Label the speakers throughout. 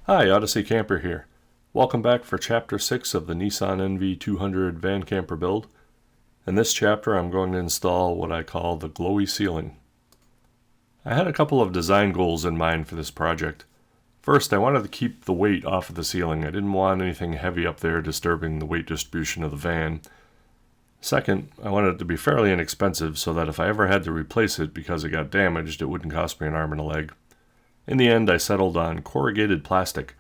Speaker 1: Hi, Odyssey Camper here. Welcome back for Chapter 6 of the Nissan NV200 van camper build. In this chapter I'm going to install what I call the glowy ceiling. I had a couple of design goals in mind for this project. First, I wanted to keep the weight off of the ceiling. I didn't want anything heavy up there disturbing the weight distribution of the van. Second, I wanted it to be fairly inexpensive so that if I ever had to replace it because it got damaged, it wouldn't cost me an arm and a leg. In the end, I settled on corrugated plastic.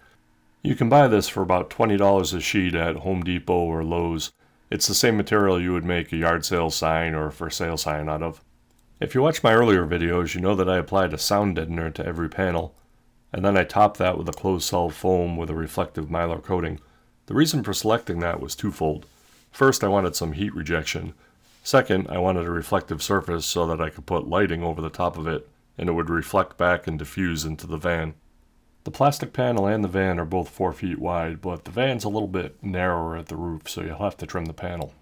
Speaker 1: You can buy this for about $20 a sheet at Home Depot or Lowe's. It's the same material you would make a yard sale sign or for sale sign out of. If you watch my earlier videos, you know that I applied a sound deadener to every panel, and then I topped that with a closed-cell foam with a reflective mylar coating. The reason for selecting that was twofold. First, I wanted some heat rejection. Second, I wanted a reflective surface so that I could put lighting over the top of it, and it would reflect back and diffuse into the van. The plastic panel and the van are both 4 feet wide, but the van's a little bit narrower at the roof, so you'll have to trim the panel.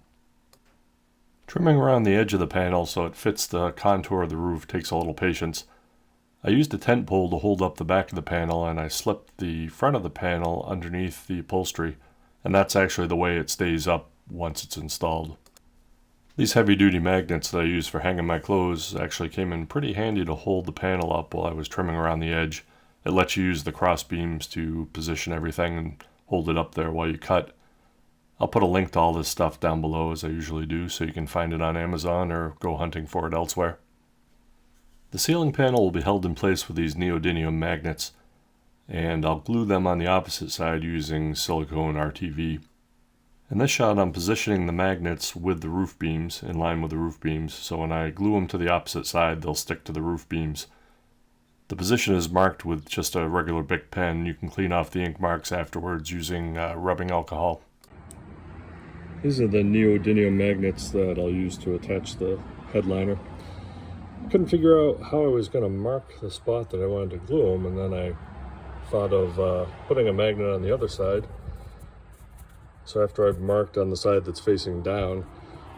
Speaker 1: Trimming around the edge of the panel so it fits the contour of the roof takes a little patience. I used a tent pole to hold up the back of the panel, and I slipped the front of the panel underneath the upholstery, and that's actually the way it stays up once it's installed. These heavy-duty magnets that I use for hanging my clothes actually came in pretty handy to hold the panel up while I was trimming around the edge. It lets you use the cross beams to position everything and hold it up there while you cut. I'll put a link to all this stuff down below as I usually do, so you can find it on Amazon or go hunting for it elsewhere. The ceiling panel will be held in place with these neodymium magnets, and I'll glue them on the opposite side using silicone RTV. In this shot, I'm positioning the magnets with the roof beams, in line with the roof beams, so when I glue them to the opposite side, they'll stick to the roof beams. The position is marked with just a regular Bic pen. You can clean off the ink marks afterwards using rubbing alcohol. These are the neodymium magnets that I'll use to attach the headliner. I couldn't figure out how I was going to mark the spot that I wanted to glue them, and then I thought of putting a magnet on the other side. So after I've marked on the side that's facing down,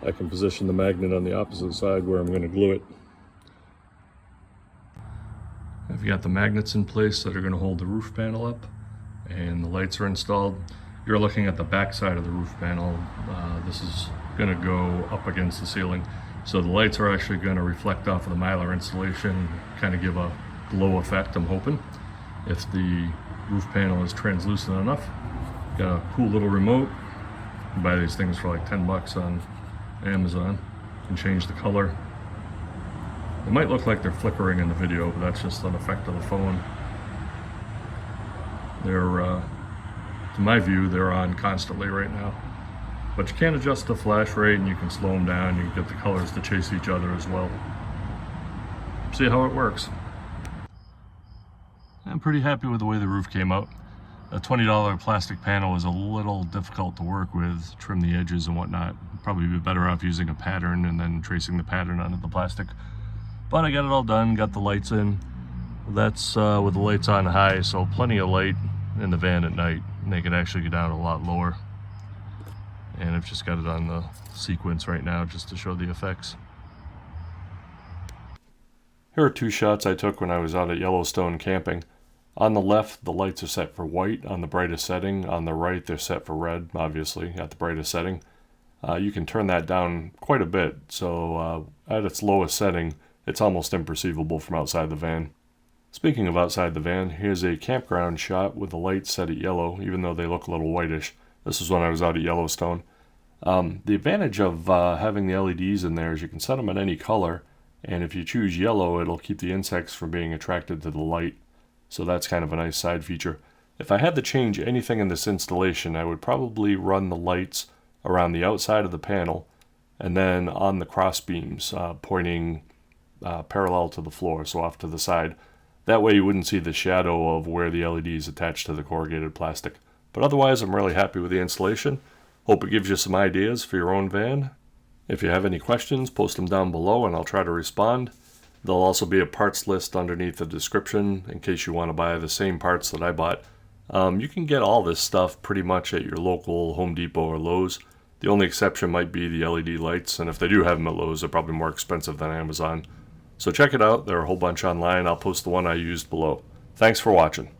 Speaker 1: I can position the magnet on the opposite side where I'm going to glue it. I've got the magnets in place that are going to hold the roof panel up, and the lights are installed. You're looking at the back side of the roof panel. This is going to go up against the ceiling. So the lights are actually going to reflect off of the mylar installation, kind of give a glow effect, I'm hoping. If the roof panel is translucent enough. Got a cool little remote. You can buy these things for like 10 bucks on Amazon. You can change the color. It might look like they're flickering in the video, but that's just an effect of the phone. They're, to my view, they're on constantly right now. But you can adjust the flash rate and you can slow them down. You can get the colors to chase each other as well. See how it works. I'm pretty happy with the way the roof came out. A $20 plastic panel is a little difficult to work with, trim the edges and whatnot. Probably be better off using a pattern and then tracing the pattern onto the plastic. But I got it all done, got the lights in. That's with the lights on high, so plenty of light in the van at night. And they can actually get down a lot lower. And I've just got it on the sequence right now just to show the effects. Here are 2 shots I took when I was out at Yellowstone camping. On the left, the lights are set for white on the brightest setting. On the right, they're set for red, obviously, at the brightest setting. You can turn that down quite a bit, so at its lowest setting, it's almost imperceivable from outside the van. Speaking of outside the van, here's a campground shot with the lights set at yellow, even though they look a little whitish. This is when I was out at Yellowstone. The advantage of having the LEDs in there is you can set them at any color, and if you choose yellow, it'll keep the insects from being attracted to the light. So that's kind of a nice side feature. If I had to change anything in this installation, I would probably run the lights around the outside of the panel and then on the cross beams pointing parallel to the floor, so off to the side. That way you wouldn't see the shadow of where the LED is attached to the corrugated plastic. But otherwise, I'm really happy with the installation. Hope it gives you some ideas for your own van. If you have any questions, post them down below and I'll try to respond. There'll also be a parts list underneath the description in case you want to buy the same parts that I bought. You can get all this stuff pretty much at your local Home Depot or Lowe's. The only exception might be the LED lights, and if they do have them at Lowe's, they're probably more expensive than Amazon. So check it out. There are a whole bunch online. I'll post the one I used below. Thanks for watching.